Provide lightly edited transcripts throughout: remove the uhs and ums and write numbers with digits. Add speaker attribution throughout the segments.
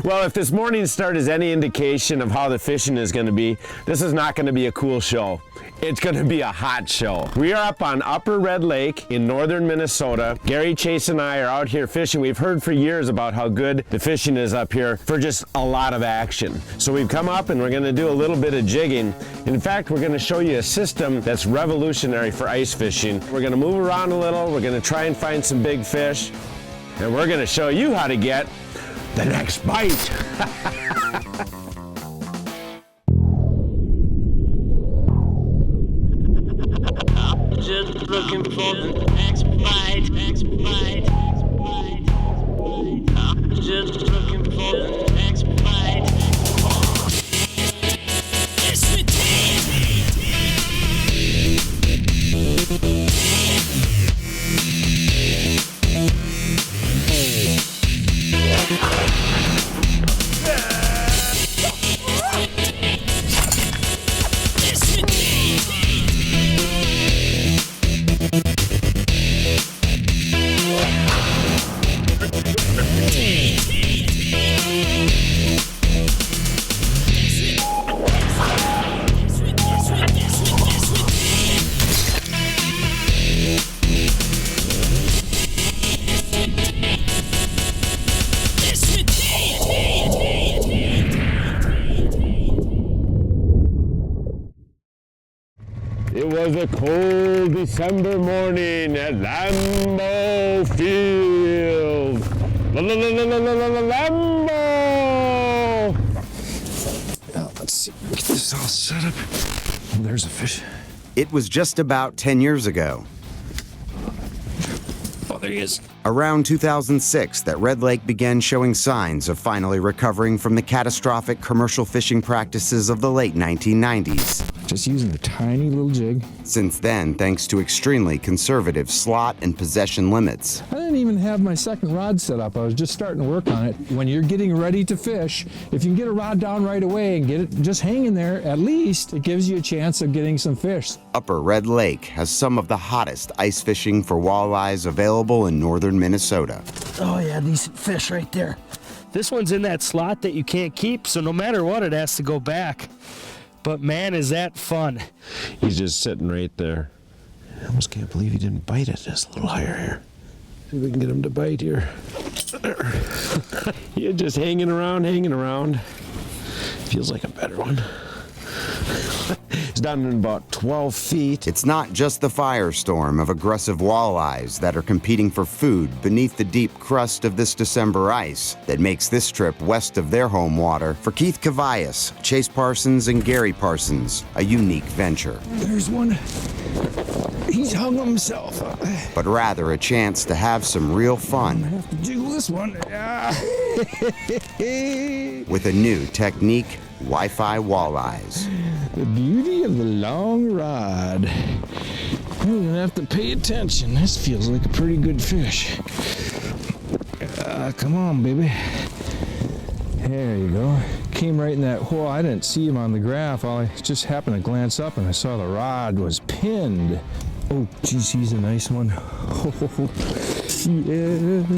Speaker 1: Well, if this morning's start is any indication of how the fishing is going to be, this is not going to be a cool show. It's going to be a hot show. We are up on Upper Red Lake in northern Minnesota. Gary, Chase, and I are out here fishing. We've heard for years about how good the fishing is up here for just a lot of action. So we've come up and we're going to do a little bit of jigging. In fact, we're going to show you a system that's revolutionary for ice fishing. We're going to move around a little. We're going to try and find some big fish. And we're going to show you how to get the next bite.
Speaker 2: Just looking for the next bite, next bite, next bite, next bite. Just looking for the next bite. Yes, we
Speaker 1: It was a cold December morning at Lambeau Field. Lambeau!
Speaker 3: Now, let's see, get this all set up. Oh, there's a fish.
Speaker 4: It was just about 10 years ago,
Speaker 3: Oh, there he is.
Speaker 4: around 2006, that Red Lake began showing signs of finally recovering from the catastrophic commercial fishing practices of the late 1990s.
Speaker 3: Just using a tiny little jig.
Speaker 4: Since then, thanks to extremely conservative slot and possession limits,
Speaker 3: I didn't even have my second rod set up. I was just starting to work on it. When you're getting ready to fish, if you can get a rod down right away and get it just hanging there, at least it gives you a chance of getting some fish.
Speaker 4: Upper Red Lake has some of the hottest ice fishing for walleyes available in northern Minnesota.
Speaker 5: Oh yeah, decent fish right there. This one's in that slot that you can't keep, so no matter what, it has to go back. But man, is that fun.
Speaker 1: He's just sitting right there. I almost can't believe he didn't bite it. Just a little higher here. See if we can get him to bite here. You're just hanging around, hanging around. Feels like a better one. It's down in about 12 feet.
Speaker 4: It's not just the firestorm of aggressive walleyes that are competing for food beneath the deep crust of this December ice that makes this trip west of their home water for Keith Cavias, Chase Parsons, and Gary Parsons a unique venture.
Speaker 3: There's one. He's hung himself.
Speaker 4: But rather a chance to have some real fun
Speaker 3: I have to jiggle this one.
Speaker 4: with a new technique, Wi-Fi walleyes.
Speaker 3: The beauty of the long rod. You're gonna have to pay attention. This feels like a pretty good fish. Come on, baby. There you go. Came right in that hole. I didn't see him on the graph. I just happened to glance up and I saw the rod was pinned. Oh, geez, he's a nice one. Oh, yeah.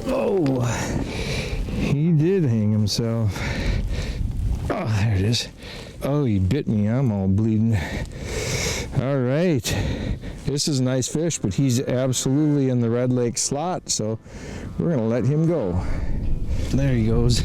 Speaker 3: Oh, he did hang himself. Oh, there it is. Oh, he bit me. I'm all bleeding. All right. This is a nice fish, but he's absolutely in the Red Lake slot, so we're going to let him go. There he goes.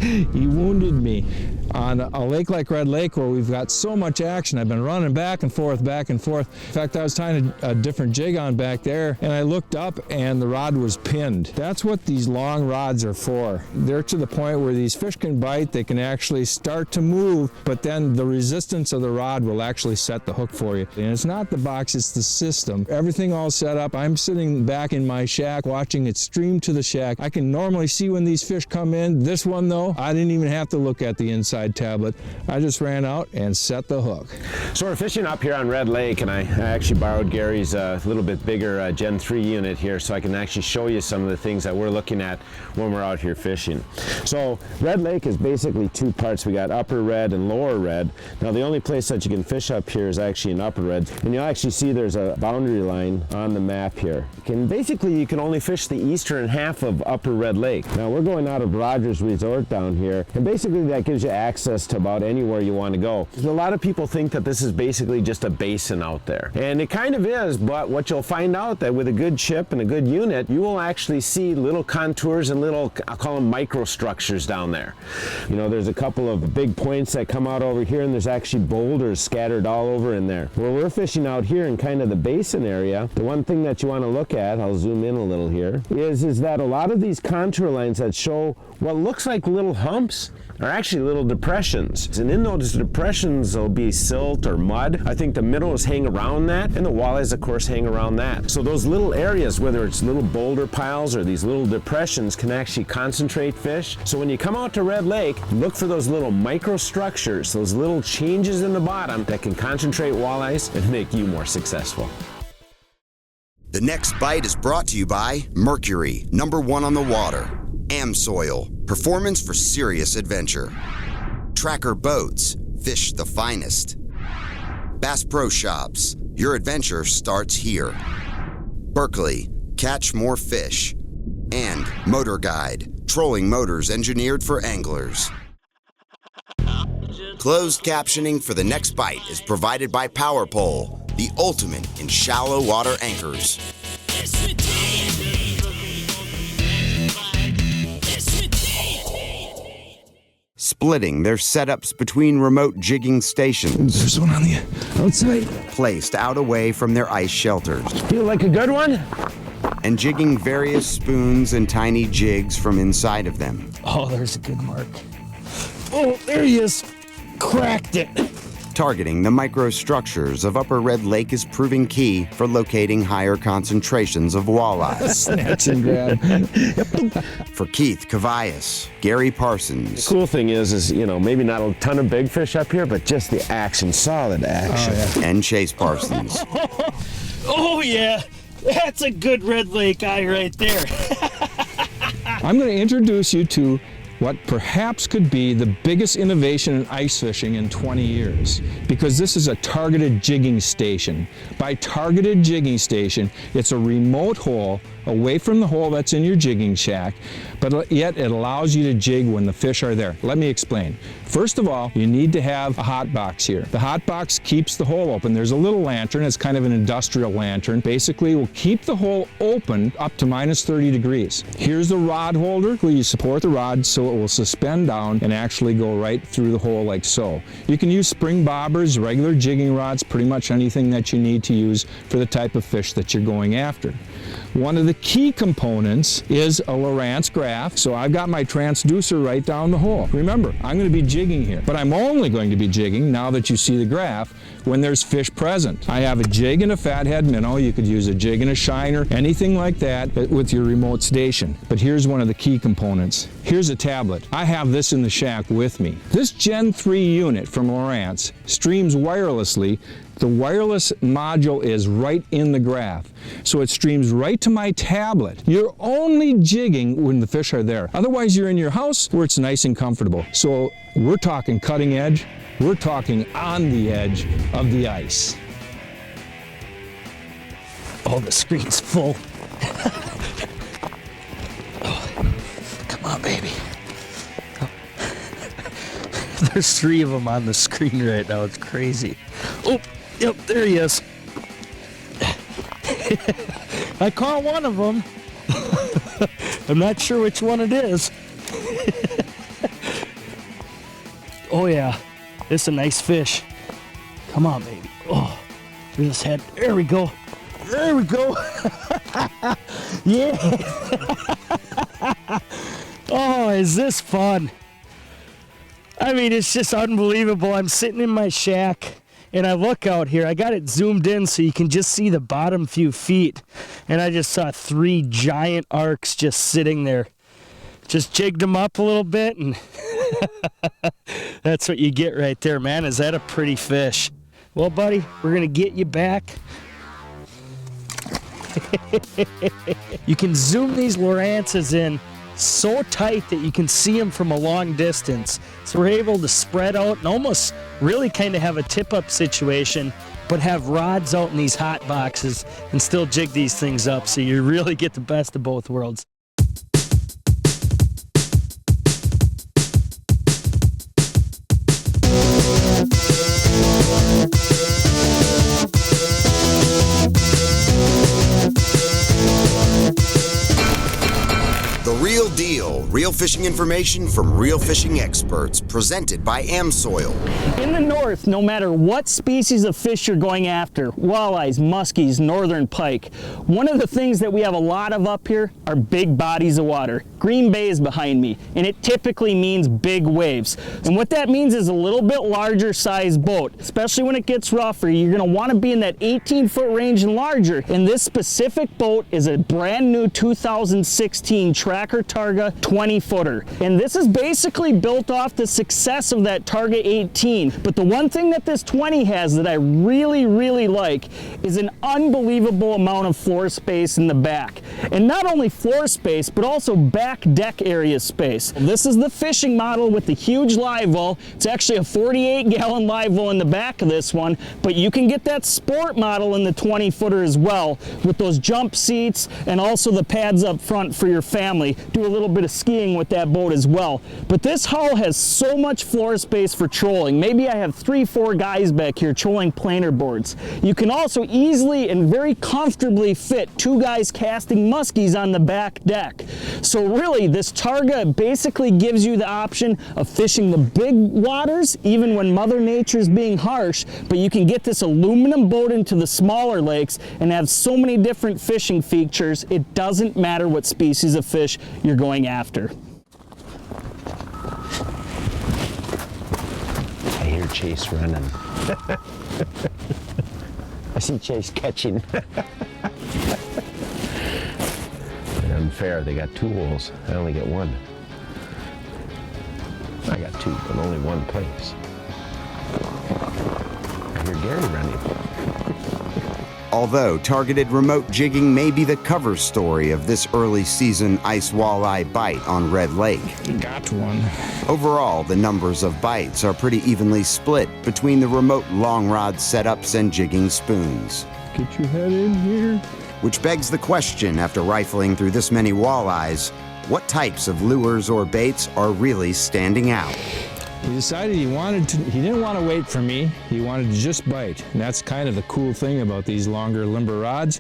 Speaker 3: He wounded me. On a lake like Red Lake where we've got so much action, I've been running back and forth, back and forth. In fact, I was tying a different jig on back there, and I looked up and the rod was pinned. That's what these long rods are for. They're to the point where these fish can bite, they can actually start to move, but then the resistance of the rod will actually set the hook for you. And it's not the box, it's the system. Everything all set up. I'm sitting back in my shack watching it stream to the shack. I can normally see when these fish come in. This one though, I didn't even have to look at the inside. inside tablet, I just ran out and set the hook.
Speaker 1: So we're fishing up here on Red Lake, and I actually borrowed Gary's little bit bigger Gen 3 unit here so I can actually show you some of the things that we're looking at when we're out here fishing. So Red Lake is basically two parts. We got Upper Red and Lower Red. Now the only place that you can fish up here is actually in Upper Red, and you'll actually see there's a boundary line on the map here. Basically you can only fish the eastern half of Upper Red Lake. Now we're going out of Rogers Resort down here, and basically that gives you access to about anywhere you want to go. A lot of people think that this is basically just a basin out there, and it kind of is, but what you'll find out that with a good chip and a good unit, you will actually see little contours and little, I'll call them microstructures down there. You know, there's a couple of big points that come out over here, and there's actually boulders scattered all over in there. Where we're fishing out here in kind of the basin area, the one thing that you want to look at, I'll zoom in a little here, is that a lot of these contour lines that show what looks like little humps are actually little depressions. And in those depressions there'll be silt or mud. I think the minnows hang around that, and the walleyes of course hang around that. So those little areas, whether it's little boulder piles or these little depressions, can actually concentrate fish. So when you come out to Red Lake, look for those little microstructures, those little changes in the bottom that can concentrate walleyes and make you more successful.
Speaker 4: The next bite is brought to you by Mercury, #1 on the water. Amsoil, performance for serious adventure. Tracker Boats, fish the finest. Bass Pro Shops, your adventure starts here. Berkeley, catch more fish. And Motor Guide, trolling motors engineered for anglers. Closed captioning for the next bite is provided by Power Pole, the ultimate in shallow water anchors. Splitting their setups between remote jigging stations.
Speaker 3: There's one on the outside.
Speaker 4: Placed out away from their ice shelters.
Speaker 1: Feel like a good one?
Speaker 4: And jigging various spoons and tiny jigs from inside of them.
Speaker 5: Oh, there's a good mark. Oh, there he is. Cracked it.
Speaker 4: Targeting the microstructures of Upper Red Lake is proving key for locating higher concentrations of walleye.
Speaker 3: Snatch and grab.
Speaker 4: For Keith Cavias, Gary Parsons,
Speaker 1: Cool thing is, you know, maybe not a ton of big fish up here, but just the action, solid action.
Speaker 3: Oh, yeah.
Speaker 4: and Chase Parsons.
Speaker 5: Oh, yeah. That's a good Red Lake eye right there.
Speaker 3: I'm going to introduce you to what perhaps could be the biggest innovation in ice fishing in 20 years, because this is a targeted jigging station. By targeted jigging station, it's a remote hole away from the hole that's in your jigging shack, but yet it allows you to jig when the fish are there. Let me explain. First of all, you need to have a hot box here. The hot box keeps the hole open. There's a little lantern, it's kind of an industrial lantern. Basically, it will keep the hole open up to -30 degrees. Here's the rod holder where you support the rod so it will suspend down and actually go right through the hole like so. You can use spring bobbers, regular jigging rods, pretty much anything that you need to use for the type of fish that you're going after. One of the key components is a Lowrance graph, so I've got my transducer right down the hole. Remember, I'm going to be jigging here, but I'm only going to be jigging, now that you see the graph, when there's fish present. I have a jig and a fathead minnow. You could use a jig and a shiner, anything like that with your remote station. But here's one of the key components. Here's a tablet. I have this in the shack with me. This Gen 3 unit from Lowrance streams wirelessly. The wireless module is right in the graph, so it streams right to my tablet. You're only jigging when the fish are there. Otherwise, you're in your house where it's nice and comfortable. So we're talking cutting edge. We're talking on the edge of the ice.
Speaker 5: Oh, the screen's full. Oh, come on, baby. Oh. There's 3 of them on the screen right now. It's crazy. Oh, yep, there he is. I caught one of them. I'm not sure which one it is. Oh, yeah. This is a nice fish. Come on, baby. Oh, there's his head. There we go. There we go. Yeah. Oh, is this fun? I mean, it's just unbelievable. I'm sitting in my shack and I look out here. I got it zoomed in so you can just see the bottom few feet. And I just saw 3 giant arcs just sitting there. Just jigged them up a little bit and That's what you get right there, man. Is that a pretty fish? Well, buddy, we're going to get you back. You can zoom these Lowrances in so tight that you can see them from a long distance. So we're able to spread out and almost really kind of have a tip-up situation, but have rods out in these hot boxes and still jig these things up, so you really get the best of both worlds.
Speaker 4: The Real Deal, real fishing information from real fishing experts, presented by AmSoil.
Speaker 6: In the north, no matter what species of fish you're going after, walleyes, muskies, northern pike, one of the things that we have a lot of up here are big bodies of water. Green Bay is behind me, and it typically means big waves. And what that means is a little bit larger size boat, especially when it gets rougher. You're gonna wanna be in that 18-foot range and larger. And this specific boat is a brand new 2016 Tracker Targa 20-footer. And this is basically built off the success of that Targa 18. But the one thing that this 20 has that I really, really like is an unbelievable amount of floor space in the back. And not only floor space, but also back deck area space. This is the fishing model with the huge live well. It's actually a 48-gallon live well in the back of this one, but you can get that sport model in the 20-footer as well, with those jump seats and also the pads up front for your family. Do a little bit of skiing with that boat as well. But this hull has so much floor space for trolling. Maybe I have 3-4 guys back here trolling planer boards. You can also easily and very comfortably fit 2 guys casting muskies on the back deck. So really, this Targa basically gives you the option of fishing the big waters, even when Mother Nature's being harsh, but you can get this aluminum boat into the smaller lakes and have so many different fishing features, it doesn't matter what species of fish you're going after.
Speaker 1: I hear Chase running. I see Chase catching. Unfair, they got 2 holes. I only get 1. I got 2, but only 1 place. I hear Gary running.
Speaker 4: Although targeted remote jigging may be the cover story of this early season ice walleye bite on Red Lake,
Speaker 3: Got one.
Speaker 4: overall the numbers of bites are pretty evenly split between the remote long rod setups and jigging spoons.
Speaker 3: Get your head in here.
Speaker 4: Which begs the question, after rifling through this many walleyes, what types of lures or baits are really standing out?
Speaker 3: He decided he didn't want to wait for me. He wanted to just bite. And that's kind of the cool thing about these longer limber rods.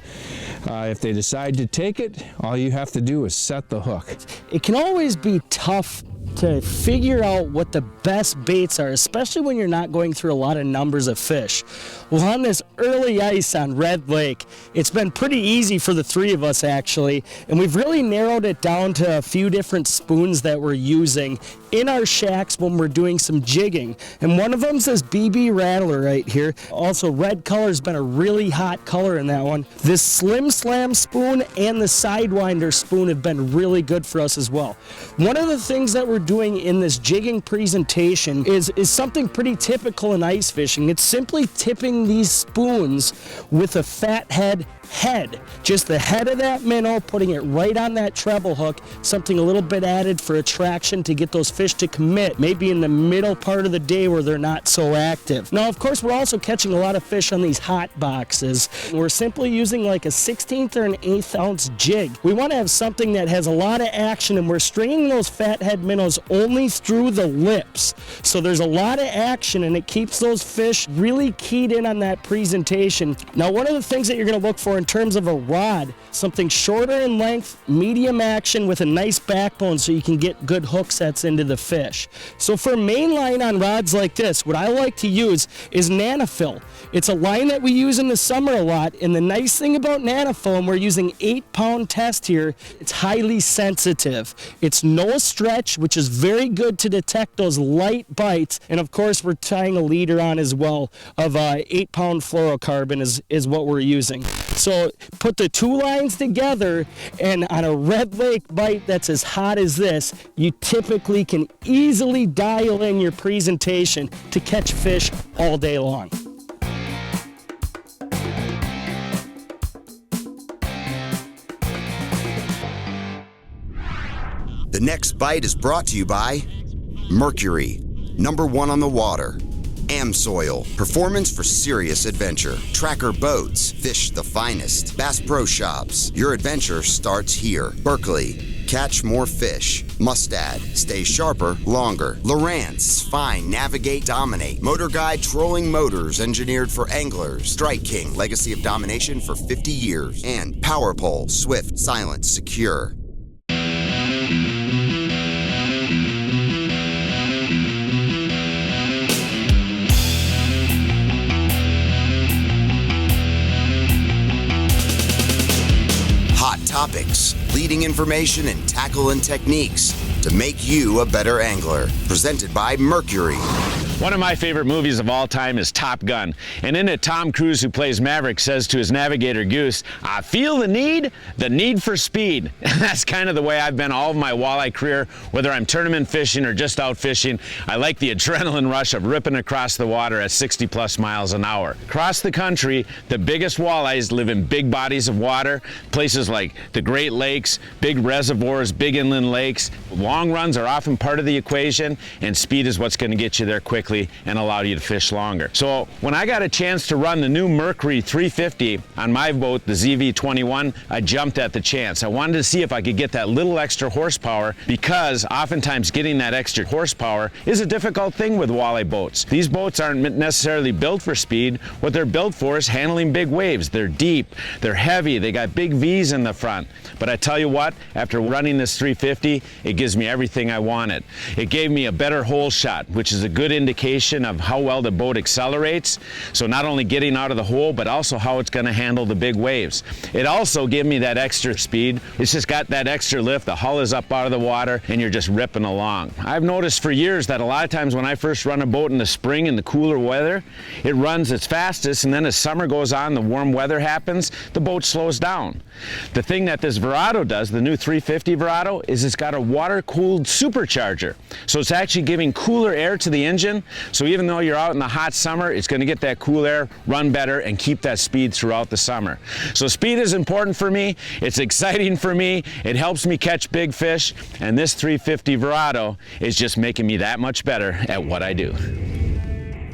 Speaker 3: If they decide to take it, all you have to do is set the hook.
Speaker 5: It can always be tough to figure out what the best baits are, especially when you're not going through a lot of numbers of fish. Well, on this early ice on Red Lake, it's been pretty easy for the 3 of us actually, and we've really narrowed it down to a few different spoons that we're using in our shacks when we're doing some jigging. And one of them's this BB Rattler right here. Also, red color's been a really hot color in that one. This Slim Slam spoon and the Sidewinder spoon have been really good for us as well. One of the things that we're doing in this jigging presentation is something pretty typical in ice fishing. It's simply tipping these spoons with a fat head, just the head of that minnow, putting it right on that treble hook, something a little bit added for attraction to get those fish to commit, maybe in the middle part of the day where they're not so active. Now, of course, we're also catching a lot of fish on these hot boxes. We're simply using like a 1/16 or an 1/8 ounce jig. We want to have something that has a lot of action, and we're stringing those fathead minnows only through the lips. So there's a lot of action, and it keeps those fish really keyed in on that presentation. Now, one of the things that you're going to look for in terms of a rod, something shorter in length, medium action with a nice backbone so you can get good hook sets into the fish. So for mainline on rods like this, what I like to use is Nanofill. It's a line that we use in the summer a lot, and the nice thing about Nanofill, and we're using 8-pound test here, it's highly sensitive. It's no stretch, which which is very good to detect those light bites. And of course, we're tying a leader on as well of 8-pound fluorocarbon is what we're using. So put the two lines together, and on a red lake bite that's as hot as this, you typically can easily dial in your presentation to catch fish all day long.
Speaker 4: The next bite is brought to you by Mercury, #1 on the water. Amsoil, performance for serious adventure. Tracker boats, fish the finest. Bass Pro Shops, your adventure starts here. Berkeley, catch more fish. Mustad, stay sharper longer. Lowrance, find, navigate, dominate. Motor Guide Trolling Motors, engineered for anglers. Strike King, legacy of domination for 50 years. And Power Pole, swift, silent, secure. Hot topics, leading information, and tackle and techniques to make you a better angler. Presented by Mercury.
Speaker 1: One of my favorite movies of all time is Top Gun. And in it, Tom Cruise, who plays Maverick, says to his navigator Goose, "I feel the need for speed." That's kind of the way I've been all of my walleye career, whether I'm tournament fishing or just out fishing. I like the adrenaline rush of ripping across the water at 60 plus miles an hour. Across the country, the biggest walleyes live in big bodies of water, places like the Great Lakes, big reservoirs, big inland lakes. Long runs are often part of the equation, and speed is what's going to get you there quickly and allow you to fish longer. So when I got a chance to run the new Mercury 350 on my boat, the ZV21, I jumped at the chance. I wanted to see if I could get that little extra horsepower, because oftentimes getting that extra horsepower is a difficult thing with walleye boats. These boats aren't necessarily built for speed. What they're built for is handling big waves. They're deep, they're heavy, they got big V's in the front. But I tell you what, after running this 350, it gives me everything I wanted. It gave me a better hole shot, which is a good indication of how well the boat accelerates. So not only getting out of the hole, but also how it's going to handle the big waves. It also gave me that extra speed. It's just got that extra lift. The hull is up out of the water and you're just ripping along. I've noticed for years that a lot of times when I first run a boat in the spring in the cooler weather, it runs its fastest, and then as summer goes on, the warm weather happens, the boat slows down. The thing that this Verado does, the new 350 Verado, is it's got a water-cooled supercharger. So it's actually giving cooler air to the engine. So even though you're out in the hot summer, it's going to get that cool air, run better, and keep that speed throughout the summer. So speed is important for me. It's exciting for me. It helps me catch big fish. And this 350 Verado is just making me that much better at what I do.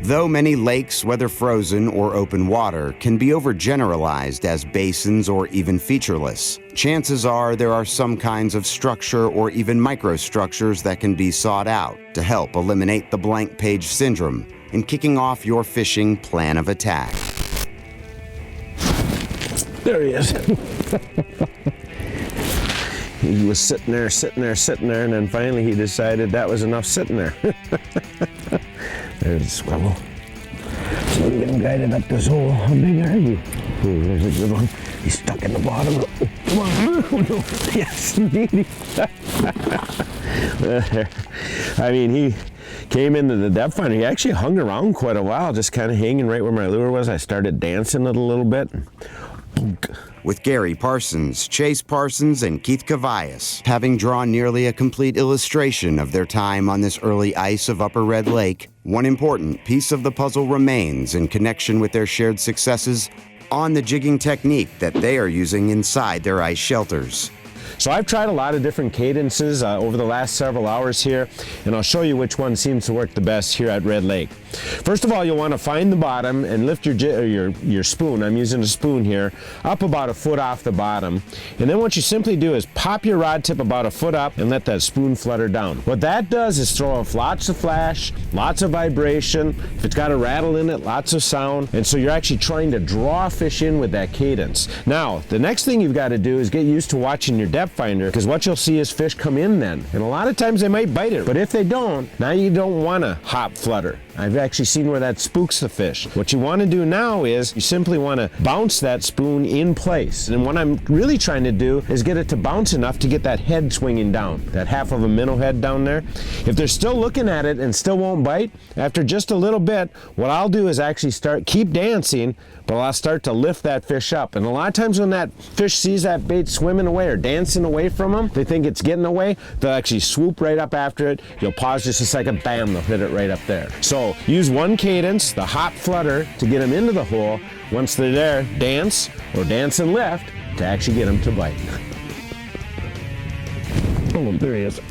Speaker 4: Though many lakes, whether frozen or open water, can be overgeneralized as basins or even featureless, chances are there are some kinds of structure or even microstructures that can be sought out to help eliminate the blank page syndrome in kicking off your fishing plan of attack.
Speaker 1: There he is. He was sitting there, and then finally he decided that was enough sitting there. There's a swivel. So we get him guided up this hole. How big are you? Oh, there's a good one. He's stuck in the bottom. Oh, come on. Oh, no. Yes, indeed. I mean, he came into the depth finder. He actually hung around quite a while, just kind of hanging right where my lure was. I started dancing it a little bit.
Speaker 4: With Gary Parsons, Chase Parsons, and Keith Cavias having drawn nearly a complete illustration of their time on this early ice of Upper Red Lake, one important piece of the puzzle remains in connection with their shared successes on the jigging technique that they are using inside their ice shelters.
Speaker 1: So I've tried a lot of different cadences over the last several hours here, and I'll show you which one seems to work the best here at Red Lake. First of all, you'll want to find the bottom and lift your spoon, I'm using a spoon here, up about a foot off the bottom. And then what you simply do is pop your rod tip about a foot up and let that spoon flutter down. What that does is throw off lots of flash, lots of vibration. If it's got a rattle in it, lots of sound. And so you're actually trying to draw fish in with that cadence. Now, the next thing you've got to do is get used to watching your depth depth finder, because what you'll see is fish come in then. And a lot of times they might bite it, but if they don't, now you don't want to hop flutter. I've actually seen where that spooks the fish. What you want to do now is you simply want to bounce that spoon in place. And what I'm really trying to do is get it to bounce enough to get that head swinging down, that half of a minnow head down there. If they're still looking at it and still won't bite, after just a little bit, what I'll do is actually keep dancing, but I'll start to lift that fish up. And a lot of times when that fish sees that bait swimming away or dancing away from them, they think it's getting away, they'll actually swoop right up after it. You'll pause just a second, bam, they'll hit it right up there. So use one cadence, the hop flutter, to get them into the hole. Once they're there, dance or dance and lift to actually get them to bite.
Speaker 3: Oh, there he is.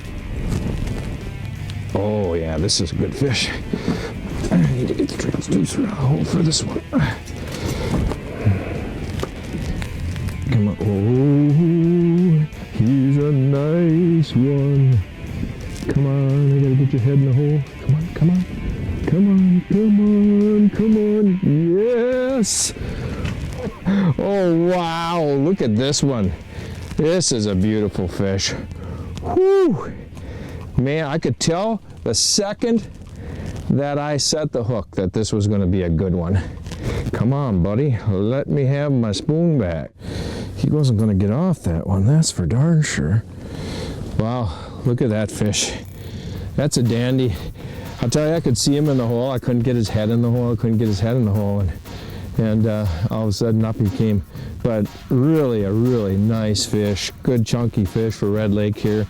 Speaker 3: Oh yeah, this is a good fish. I need to get the transducer out for this one. Come on. Oh, he's a nice one. Come on, I gotta get your head in the hole. Come on, come on. Come on, come on, come on. Yes! Oh wow, look at this one. This is a beautiful fish. Whew! Man, I could tell the second that I set the hook that this was gonna be a good one. Come on, buddy, let me have my spoon back. He wasn't gonna get off that one, that's for darn sure. Wow, look at that fish. That's a dandy. I'll tell you, I could see him in the hole. I couldn't get his head in the hole. And all of a sudden up he came. But really, a really nice fish. Good chunky fish for Red Lake here.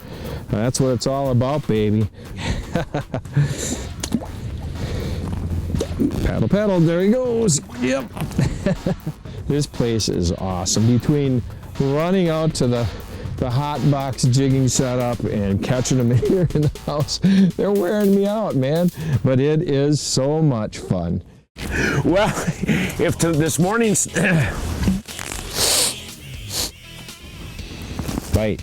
Speaker 3: That's what it's all about, baby. Paddle, paddle, there he goes. Yep. This place is awesome. Between running out to the hot box jigging setup and catching them here in the house, they're wearing me out, man. But it is so much fun.
Speaker 1: Well, if this morning's bite.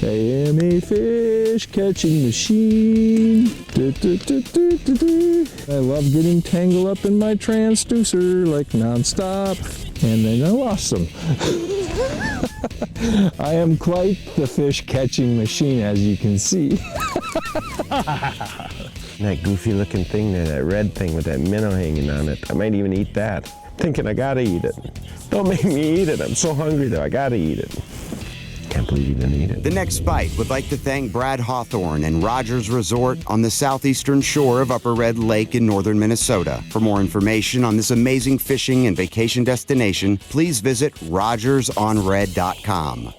Speaker 1: I am a fish catching machine.
Speaker 3: I love getting tangled up in my transducer like nonstop. And then I lost them. I am quite the fish catching machine, as you can see.
Speaker 1: That goofy looking thing there, that red thing with that minnow hanging on it. I might even eat that. Thinking I gotta eat it. Don't make me eat it. I'm so hungry though, I gotta eat it. Can't believe you didn't eat it.
Speaker 4: The Next Bite would like to thank Brad Hawthorne and Rogers Resort on the southeastern shore of Upper Red Lake in northern Minnesota. For more information on this amazing fishing and vacation destination, please visit rogersonred.com.